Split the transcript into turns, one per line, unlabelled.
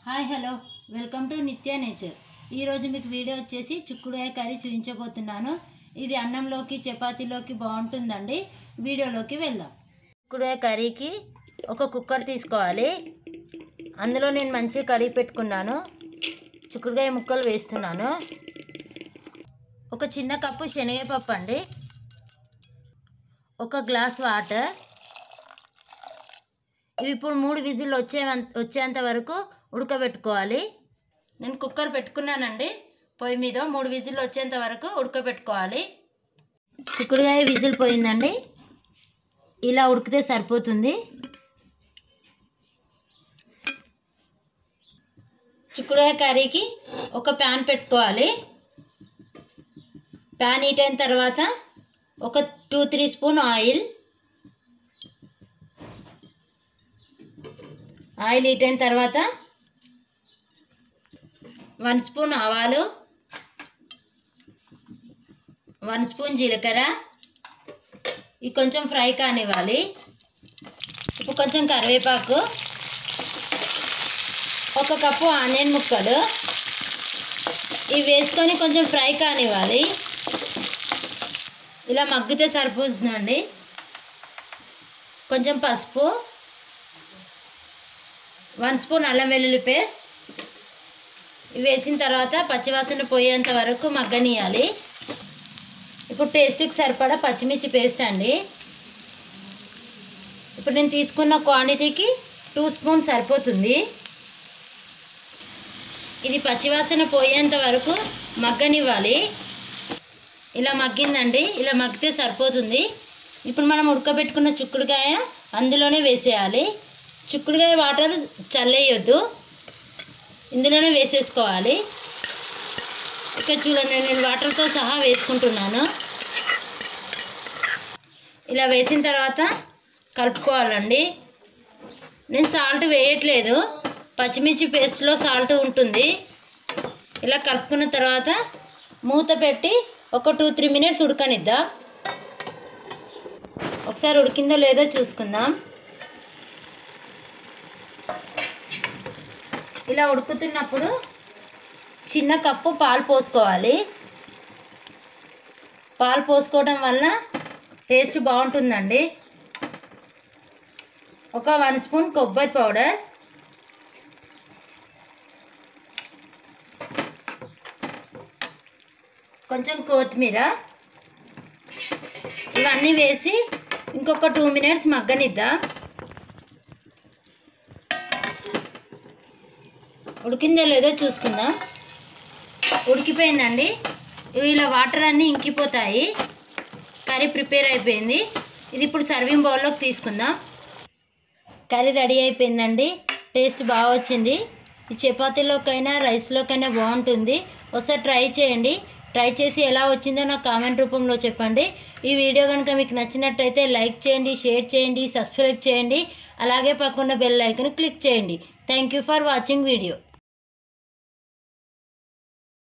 Hi hello welcome to నిత్య nature. ఈరోజు మీకు వీడియో వచ్చేసి చిక్కుడుకాయ కర్రీ చూపించబోతున్నాను. ఇది అన్నంలోకి చపాతీలోకి బాగుంటుందండి. వీడియోలోకి వెళ్దాం. చిక్కుడుకాయ కర్రీకి ఒక కుక్కర్ తీసుకోవాలి. అందులో నేను మంచిగా కడిగి పెట్టుకున్నాను. చిక్కుడుకాయ ముక్కలు వేస్తున్నాను. ఒక చిన్న కప్పు శనగపప్పు అండి, ఒక గ్లాస్ వాటర్. ఇవి ఇప్పుడు 3 విజిల్లు వచ్చేంత వరకు ఉడకబెట్టుకోవాలి. నేను కుక్కర్ పెట్టుకున్నానండి పొయ్యి మీద. 3 విజిల్లు వచ్చేంత వరకు ఉడకబెట్టుకోవాలి. చిక్కుడుకాయ విజిల్ పోయిందండి. ఇలా ఉడికితే సరిపోతుంది. చిక్కుడుకాయ కర్రీకి ఒక ప్యాన్ పెట్టుకోవాలి. ప్యాన్ హీట్ అయిన తర్వాత ఒక 2-3 స్పూన్ ఆయిల్ హీట్ అయిన తర్వాత 1 స్పూన్ ఆవాలు, 1 స్పూన్ జీలకర్ర. ఇవి కొంచెం ఫ్రై కానివ్వాలి. ఇప్పుడు కొంచెం కరివేపాకు, ఒక కప్పు ఆనియన్ ముక్కలు ఇవి వేసుకొని కొంచెం ఫ్రై కానివ్వాలి. ఇలా మగ్గితే సరిపోతుందండి. కొంచెం పసుపు, 1 స్పూన్ అల్లం వెల్లుల్లి పేస్ట్ ఇవి వేసిన తర్వాత పచ్చివాసన పోయేంత వరకు మగ్గనియాలి. ఇప్పుడు టేస్ట్కి సరిపడా పచ్చిమిర్చి పేస్ట్ అండి. ఇప్పుడు నేను తీసుకున్న క్వాంటిటీకి 2 స్పూన్ సరిపోతుంది. ఇది పచ్చివాసన పోయేంత వరకు మగ్గనివ్వాలి. ఇలా మగ్గిందండి. ఇలా మగ్గితే సరిపోతుంది. ఇప్పుడు మనం ఉడకబెట్టుకున్న చిక్కుడుకాయ అందులోనే వేసేయాలి. చిక్కుడుకాయ వాటర్ చల్లేయొద్దు, ఇందులోనే వేసేసుకోవాలి. ఇక్కడ చూడండి, నేను వాటర్తో సహా వేసుకుంటున్నాను. ఇలా వేసిన తర్వాత కలుపుకోవాలండి. నేను సాల్ట్ వేయట్లేదు, పచ్చిమిర్చి పేస్ట్లో సాల్ట్ ఉంటుంది. ఇలా కలుపుకున్న తర్వాత మూత పెట్టి ఒక 2-3 మినిట్స్ ఉడకనిద్దాం. ఒకసారి ఉడికిందో లేదో చూసుకుందాం. ఇలా ఉడుకుతున్నప్పుడు చిన్న కప్పు పాలు పోసుకోవాలి. పాలు పోసుకోవడం వల్ల టేస్ట్ బాగుంటుందండి. ఒక 1 స్పూన్ కొబ్బరి పౌడర్, కొంచెం కొత్తిమీర ఇవన్నీ వేసి ఇంకొక 2 మినిట్స్ మగ్గనిద్దాం. ఉడికిందో లేదో చూసుకుందాం. ఉడికిపోయిందండి. ఇలా వాటర్ అన్నీ ఇంకిపోతాయి. కర్రీ ప్రిపేర్ అయిపోయింది. ఇది ఇప్పుడు సర్వింగ్ బౌల్లోకి తీసుకుందాం. కర్రీ రెడీ అయిపోయిందండి. టేస్ట్ బాగా వచ్చింది. ఈ చపాతీలోకైనా రైస్లోకైనా బాగుంటుంది. ఒకసారి ట్రై చేయండి. ట్రై చేసి ఎలా వచ్చిందో నాకు కామెంట్ రూపంలో చెప్పండి. ఈ వీడియో కనుక మీకు నచ్చినట్టయితే లైక్ చేయండి, షేర్ చేయండి, సబ్స్క్రైబ్ చేయండి. అలాగే పక్కన బెల్ ఐకాన్ క్లిక్ చేయండి. Thank you for watching video.